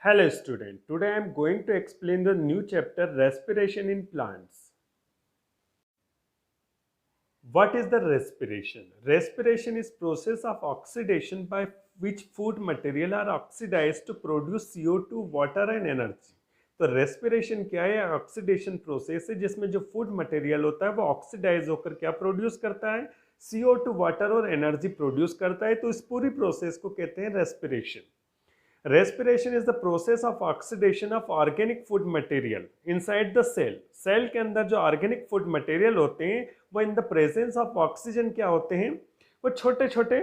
Hello student, today I am going to explain the new chapter respiration in plants. What is the respiration? Respiration is process of oxidation by which food material are oxidized to produce CO2, water and energy. तो respiration क्या है? Oxidation process है जिसमें जो food material होता है वो oxidise होकर क्या प्रोड्यूस करता है? CO2, वाटर और एनर्जी प्रोड्यूस करता है। तो इस पूरी प्रोसेस को कहते हैं respiration. Respiration is the process of oxidation of organic food material inside the cell. Cell के अंदर जो ऑर्गेनिक फूड मटेरियल होते हैं वो in the presence of oxygen क्या होते हैं? वो छोटे छोटे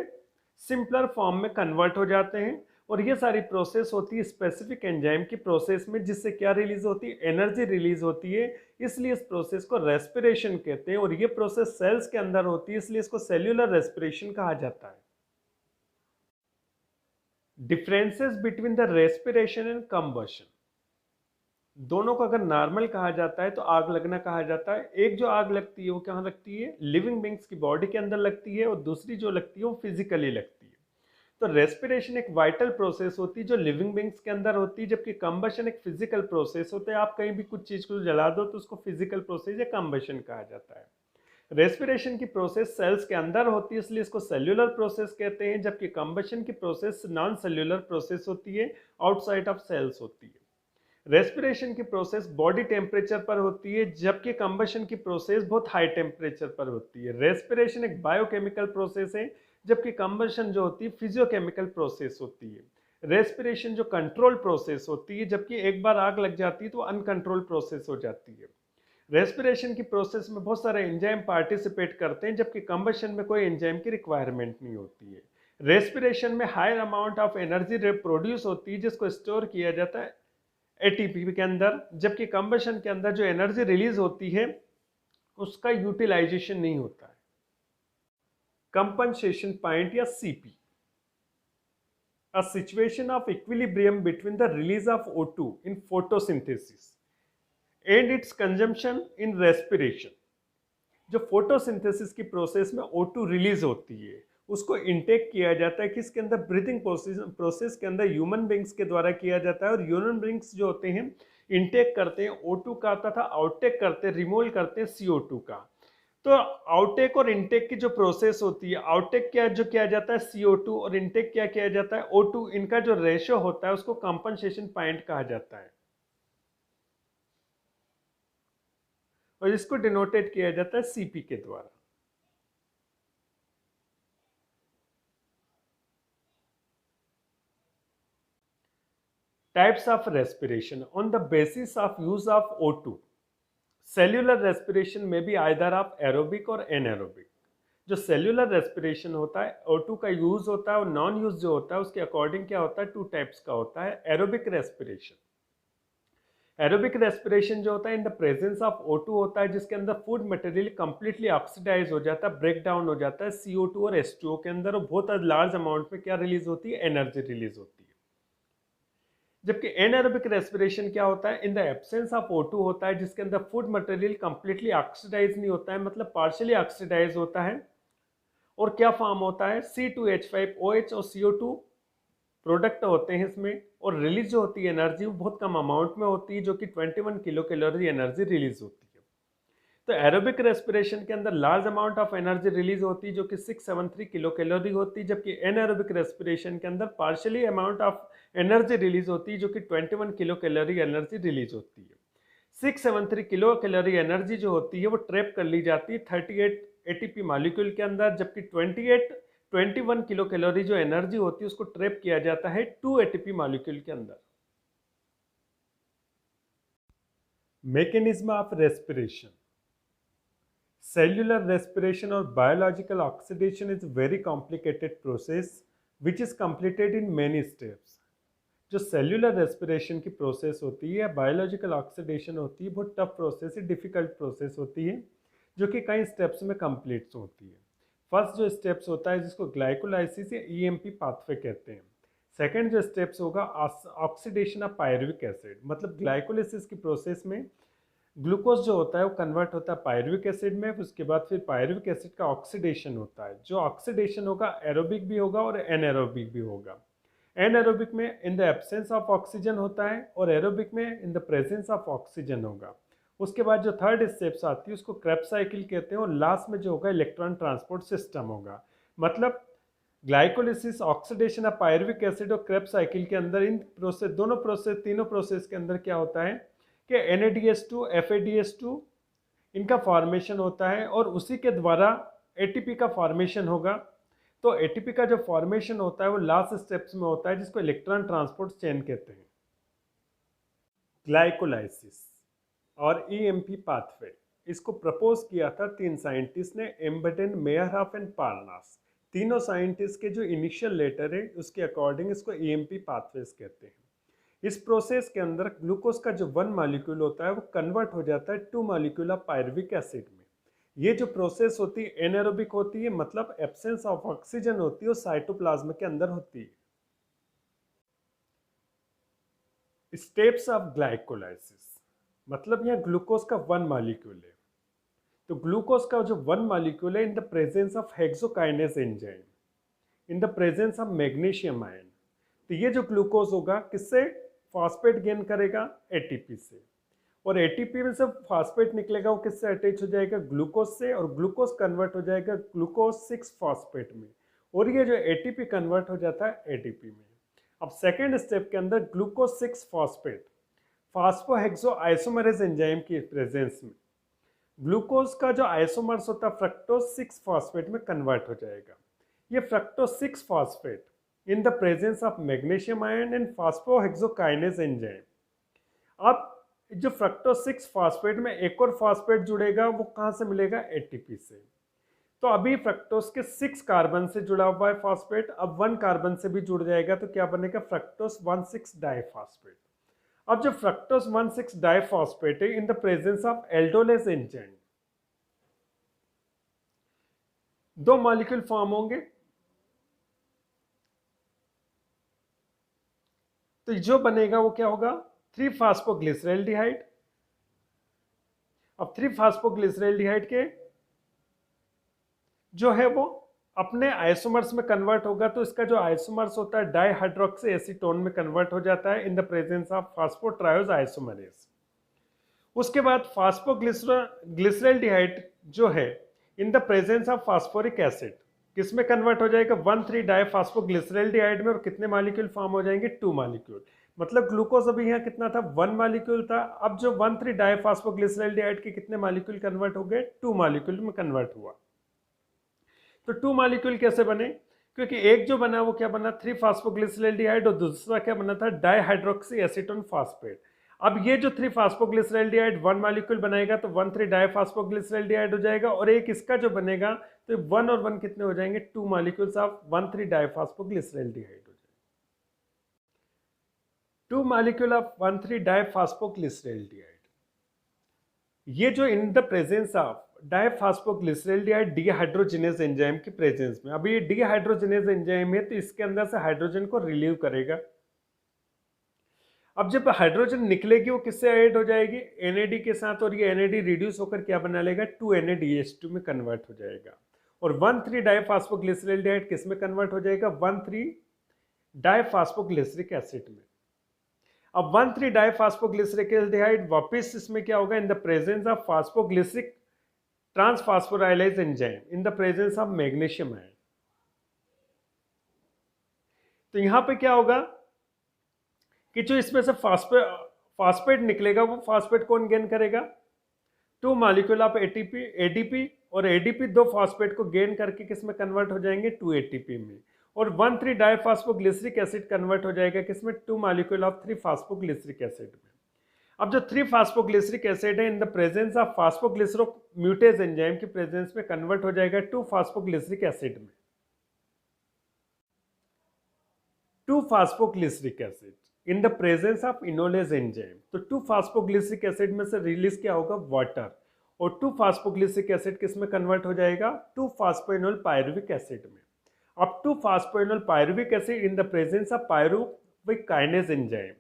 सिंपलर फॉर्म में कन्वर्ट हो जाते हैं। और ये सारी प्रोसेस होती है स्पेसिफिक एंजाइम की प्रोसेस में, जिससे क्या रिलीज होती है? एनर्जी रिलीज होती है। इसलिए इस प्रोसेस को रेस्पिरेशन कहते हैं। और ये प्रोसेस सेल्स के अंदर होती है, इसलिए इसको सेल्यूलर रेस्पिरेशन कहा जाता है। Differences between the respiration and combustion. दोनों को अगर नॉर्मल कहा जाता है तो आग लगना कहा जाता है। एक जो आग लगती है वो कहाँ लगती है? लिविंग बींग्स की बॉडी के अंदर लगती है, और दूसरी जो लगती है वो फिजिकली लगती है। तो रेस्पिरेशन एक वाइटल प्रोसेस होती है जो लिविंग बींग्स के अंदर होती है, जबकि कंबशन एक फिजिकल प्रोसेस होता है। आप कहीं भी कुछ चीज को जला दो तो उसको फिजिकल प्रोसेस या कंबशन कहा जाता है। रेस्पिरेशन की प्रोसेस सेल्स के अंदर होती है, इसलिए इसको सेल्यूलर प्रोसेस कहते हैं, जबकि कंबशन की प्रोसेस नॉन सेल्यूलर प्रोसेस होती है, आउटसाइड ऑफ सेल्स होती है। रेस्पिरेशन की प्रोसेस बॉडी टेम्परेचर पर होती है, जबकि कंबशन की प्रोसेस बहुत हाई टेम्परेचर पर होती है। रेस्पिरेशन एक बायोकेमिकल प्रोसेस है, जबकि कंबशन जो होती है फिजियोकेमिकल प्रोसेस होती है। रेस्पिरेशन जो कंट्रोल प्रोसेस होती है, जबकि एक बार आग लग जाती है तो अनकंट्रोल प्रोसेस हो जाती है। रेस्पिरेशन की प्रोसेस में बहुत सारे एंजाइम पार्टिसिपेट करते हैं, जबकि कंबशन में कोई एंजाइम की रिक्वायरमेंट नहीं होती है। रेस्पिरेशन में higher amount of energy produce होती है, जिसको स्टोर किया जाता है एटीपी के अंदर, जबकि कंबशन के अंदर जो एनर्जी रिलीज होती है उसका यूटिलाइजेशन नहीं होता है। कंपनसेशन पॉइंट या CP, a situation of equilibrium between the release of O2 in photosynthesis and its consumption in respiration। जो फोटोसिंथेसिस की प्रोसेस में O2 रिलीज होती है उसको इनटेक किया जाता है, किसके अंदर? ब्रीथिंग प्रोसेस के अंदर ह्यूमन बींग्स के द्वारा किया जाता है। और ह्यूमन बींग्स जो होते हैं इनटेक करते हैं O2 का तथा आउटटेक करते हैं, रिमूवल करते हैं CO2 का। तो आउटटेक और इनटेक की जो प्रोसेस होती है, आउटटेक क्या जो किया जाता है CO2, और इनटेक क्या किया जाता है O2, इनका जो रेशियो होता है उसको कंपनसेशन पॉइंट कहा जाता है, और इसको डिनोटेट किया जाता है सीपी के द्वारा। Types of respiration on the basis of use of O2। Cellular respiration में भी आइदर ऑफ एरोबिक और एनएरोबिक। जो सेल्यूलर रेस्पिरेशन होता है O2 का यूज होता है, और नॉन यूज जो होता है उसके अकॉर्डिंग क्या होता है? टू टाइप्स का होता है। एरोबिक रेस्पिरेशन, एरोबिक रेस्पिरेशन जो होता है in the presence of O2 होता है, जिसके अंदर फूड मटेरियल कंप्लीटली ऑक्सीडाइज हो जाता है, ब्रेक डाउन हो जाता है CO2 और H2O के अंदर, और बहुत लार्ज अमाउंट में क्या रिलीज होती है? एनर्जी रिलीज होती है। जबकि एनएरोबिक रेस्पिरेशन क्या होता है? In the absence of O2 होता है, जिसके अंदर फूड मटेरियल कंप्लीटली ऑक्सीडाइज नहीं होता है, मतलब पार्शियली ऑक्सीडाइज होता है। और क्या फॉर्म होता है? C2H5OH और CO2 प्रोडक्ट होते हैं इसमें। और रिलीज जो होती है एनर्जी वो बहुत कम अमाउंट में होती है, जो कि 21 किलो कैलोरी एनर्जी रिलीज होती है। तो एरोबिक रेस्पिरेशन के अंदर large amount of energy release होती है, जो कि 673 किलो कैलोरी होती है, जबकि एनएरोबिक रेस्पिरेशन के अंदर partially amount of energy release होती है, जो कि 21 किलो कैलोरी एनर्जी रिलीज होती है। 673 किलो कैलोरी एनर्जी जो होती है वो ट्रैप कर ली जाती है 38 एटीपी मॉलिक्यूल के अंदर, जबकि 21 किलो कैलोरी जो एनर्जी होती है उसको ट्रैप किया जाता है 2 एटीपी मॉलिक्यूल के अंदर। Mechanism of respiration. Cellular respiration or biological oxidation is a very complicated process which is completed in many steps। जो सेल्यूलर रेस्पिरेशन की प्रोसेस होती है, बायोलॉजिकल ऑक्सीडेशन होती है, बहुत टफ प्रोसेस है, डिफिकल्ट प्रोसेस होती है, जो कि कई स्टेप्स में कंप्लीट होती है। फर्स्ट जो स्टेप्स होता है जिसको ग्लाइकोलाइसिस या ईएमपी पाथवे कहते हैं। सेकेंड जो स्टेप्स होगा ऑक्सीडेशन ऑफ पायरुविक एसिड, मतलब ग्लाइकोलाइसिस की प्रोसेस में ग्लूकोज जो होता है वो कन्वर्ट होता है पायरुविक एसिड में, उसके बाद फिर पायरुविक एसिड का ऑक्सीडेशन होता है। जो ऑक्सीडेशन होगा एरोबिक भी होगा और एनएरोबिक भी होगा। एनएरोबिक में in the absence of oxygen होता है और एरोबिक में इन द प्रेजेंस ऑफ ऑक्सीजन होगा। उसके बाद जो थर्ड स्टेप्स आती है उसको क्रेब्स साइकिल कहते हैं और लास्ट में जो होगा इलेक्ट्रॉन ट्रांसपोर्ट सिस्टम होगा। मतलब glycolysis, oxidation of pyruvic acid और क्रेब्स साइकिल के अंदर इन प्रोसेस, दोनों प्रोसेस, तीनों प्रोसेस के अंदर क्या होता है कि NADH2, FADH2 इनका फॉर्मेशन होता है और उसी के द्वारा ATP का फॉर्मेशन होगा। तो ATP का जो फॉर्मेशन होता है वो लास्ट स्टेप्स में होता है जिसको इलेक्ट्रॉन ट्रांसपोर्ट चेन कहते हैं। ग्लाइकोलाइसिस और EMP पाथवे, इसको प्रपोज किया था 3 साइंटिस्ट ने, एम्बेडेन, मेयरहॉफ एंड पार्नास। तीनों साइंटिस्ट के जो इनिशियल लेटर है उसके अकॉर्डिंग इसको EMP पाथवेज कहते हैं। इस प्रोसेस के अंदर ग्लूकोज का जो 1 मॉलिक्यूल होता है वो कन्वर्ट हो जाता है 2 मॉलिक्यूल ऑफ पायरुविक एसिड में। ये जो प्रोसेस होती है एनारोबिक होती है, मतलब एब्सेंस ऑफ ऑक्सीजन होती है और साइटोप्लाज्म के अंदर होती है। स्टेप्स ऑफ ग्लाइकोलाइसिस, मतलब यहाँ ग्लूकोज का 1 मॉलिक्यूल है, तो ग्लूकोज का जो 1 मॉलिक्यूल है in the presence of hexokinase enzyme, in the presence of magnesium ion, तो ये जो ग्लूकोज होगा किससे फॉस्फेट गेन करेगा, ATP से, और ATP में से फॉस्फेट निकलेगा वो किससे अटैच हो जाएगा, ग्लूकोज से, और ग्लूकोज कन्वर्ट हो जाएगा ग्लूकोज 6 फॉस्फेट में, और ये जो ATP कन्वर्ट हो जाता है ADP में। अब सेकेंड स्टेप के अंदर ग्लूकोज 6 फॉस्फेट फॉस्फोहेक्सो आइसोमरेज एंजाइम की प्रेजेंस में ग्लूकोज का जो आइसोमर्स होता है फ्रक्टोज 6 फॉस्फेट में कन्वर्ट हो जाएगा। ये fructose 6 phosphate in the presence of magnesium ion and phosphohexokinase enzyme. अब जो फ्रक्टोज 6 फॉस्फेट में एक और फॉस्फेट जुड़ेगा, वो कहाँ से मिलेगा, ATP से। तो अभी फ्रक्टोज के 6 कार्बन से जुड़ा हुआ है फॉस्फेट, अब 1 कार्बन से भी जुड़ जाएगा तो क्या बनेगा, फ्रक्टोज 1,6 डाइफॉस्फेट। अब जो फ्रक्टोज 1,6 डाइफॉस्फेट है in the presence of aldolase enzyme, 2 molecule form होंगे, तो जो बनेगा वो क्या होगा, 3-फॉस्फोग्लिसरैल्डिहाइड। अब 3-फॉस्फोग्लिसरैल्डिहाइड के जो है वो अपने आइसोमर्स में कन्वर्ट होगा, तो इसका जो आइसोमर्स होता है डाइहाइड्रोक्सी एसीटोन में कन्वर्ट हो जाता है in the presence of phosphotriose isomerase. उसके बाद फॉस्फोग्लिसरैल्डिहाइड जो है in the presence of phosphoric acid किस में कन्वर्ट हो जाएगा, 1,3-डाइफॉस्फोग्लिसरैल्डिहाइड में, और कितने मॉलिक्यूल फॉर्म हो जाएंगे, 2 मॉलिक्यूल। मतलब ग्लूकोज अभी यहाँ कितना था, 1 मॉलिक्यूल था, अब जो 1,3-डाइफॉस्फोग्लिसरैल्डिहाइड के कितने मॉलिक्यूल कन्वर्ट हो गए, 2 मॉलिक्यूल में कन्वर्ट हुआ। तो 2 मॉलिक्यूल कैसे बने, क्योंकि एक जो बना वो क्या बना, 3-फॉस्फोग्लिसरैल्डिहाइड, और दूसरा क्या बना था, डाइहाइड्रोक्सी एसीटोन फॉस्फेट। अब ये जो 3-फॉस्फोग्लिसरैल्डिहाइड 1 मॉलिक्यूल बनाएगा तो 1,3-डाइफॉस्फोग्लिसरैल्डिहाइड हो जाएगा, और एक इसका जो बनेगा तो 1 और 1 कितने हो जाएंगे, 2 मॉलिक्यूल्स ऑफ 1,3-डाइफॉस्फोग्लिसरैल्डिहाइड हो जाएंगे। 2 मॉलिक्यूल ऑफ 1,3-डाइफॉस्फोग्लिसरैल्डिहाइड, ये जो in the presence of diphosphoglyceraldehyde dehydrogenase enzyme की प्रेजेंस में, अभी ये डीहाइड्रोजिनेज एंजाइम है तो इसके अंदर से हाइड्रोजन को रिलीव करेगा। अब जब हाइड्रोजन निकलेगी वो किससे ऐड हो जाएगी, NAD के साथ, और ये NAD रिड्यूस होकर क्या बना लेगा, 2NADH2 में कन्वर्ट हो जाएगा, और 1,3-डाइफॉस्फोग्लिसरैल्डिहाइड किस में कन्वर्ट हो जाएगा, 1,3-डाइफॉस्फोग्लिसरिक एसिड में। अब 1,3-डाइफॉस्फोग्लिसरैल्डिहाइड वापस इसमें क्या होगा, in the presence of phosphoglyceric transphosphorylase enzyme in the presence of magnesium ion. तो यहां पे क्या होगा कि जो इसमें से फॉस्फेट निकलेगा वो फॉस्फेट कौन गेन करेगा, 2 मॉलिक्यूल ऑफ ADP, और ADP 2 फॉस्फेट को गेन करके किस में कन्वर्ट हो जाएंगे, 2 ATP में, और 1,3-डाइफॉस्फोग्लिसरिक एसिड कन्वर्ट हो जाएगा किसमें, 2 मॉलिक्यूल ऑफ 3-फॉस्फोग्लिसरिक एसिड में। अब जो 3-फॉस्फोग्लिसरिक एसिड है in the presence of phosphoglyceromutase enzyme की प्रेजेंस में कन्वर्ट हो जाएगा 2-फॉस्फोग्लिसरिक एसिड में। Two phosphoglyceric acid in the presence of enolase enzyme, तो 2-फॉस्फोग्लिसरिक एसिड में से रिलीज क्या होगा, वाटर, और 2-फॉस्फोग्लिसरिक एसिड किस में कन्वर्ट हो जाएगा, 2-फॉस्फोइनोल पायरुविक एसिड में। अब two phosphoenol pyruvic acid in the presence of pyruvic kinase enzyme,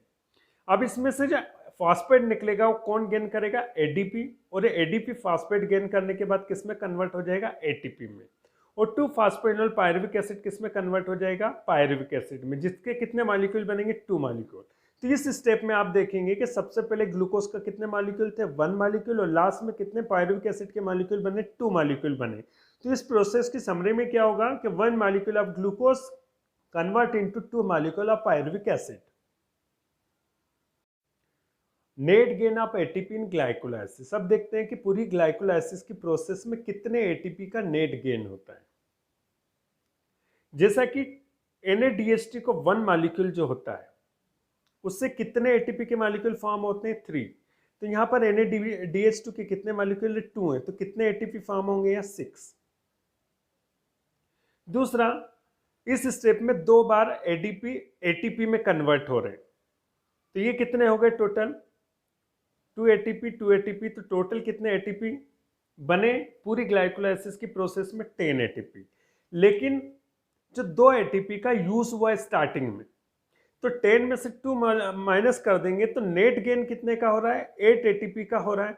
अब इसमें से जो फॉस्फेट निकलेगा वो कौन गेन करेगा, ADP, और ADP फॉस्फेट गेन करने के बाद किस में कन्वर्ट हो जाएगा, ATP में, और 2 फास्फोइनोल पायरुविक एसिड किस में कन्वर्ट हो जाएगा, पायरुविक एसिड में, जिसके कितने मॉलिक्यूल बनेंगे, 2 मॉलिक्यूल। तो इस स्टेप में आप देखेंगे कि सबसे पहले ग्लूकोज का कितने मॉलिक्यूल थे, 1 मॉलिक्यूल, और लास्ट में कितने पायरुविक एसिड के मॉलिक्यूल बने, 2 मॉलिक्यूल बने। तो इस प्रोसेस की समरी में क्या होगा कि 1 molecule of glucose convert into 2 molecule of pyruvic acid. Net gain of ATP in glycolysis. अब देखते हैं कि पूरी ग्लाइकोलाइसिस की प्रोसेस में कितने एटीपी का नेट गेन होता है। जैसा कि NADHT को 1 मॉलिक्यूल जो होता है उससे कितने एटीपी के मॉलिक्यूल फॉर्म होते हैं, 3। तो यहाँ पर NADH2 के कितने मॉलिक्यूल, 2 हैं, तो कितने एटीपी फॉर्म होंगे, या 6। दूसरा, इस स्टेप में 2 बार एटीपी में कन्वर्ट हो रहे हैं, तो ये कितने हो गए टोटल, 2 एटीपी 2 एटीपी, तो टोटल कितने एटीपी बने पूरी ग्लाइकोलाइसिस की प्रोसेस में, 10 एटीपी। लेकिन जो 2 एटीपी का यूज हुआ है स्टार्टिंग में, तो 10 में से 2 माइनस कर देंगे तो नेट गेन कितने का हो रहा है, 8 एटीपी का हो रहा है।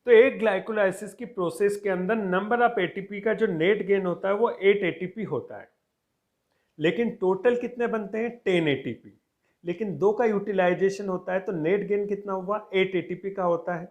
तो एक ग्लाइकोलाइसिस की प्रोसेस के अंदर नंबर ऑफ एटीपी का जो नेट गेन होता है वो 8 एटीपी होता है, लेकिन टोटल कितने बनते हैं, 10 एटीपी। लेकिन 2 का यूटिलाइजेशन होता है, तो नेट गेन कितना हुआ, 8 एटीपी का होता है।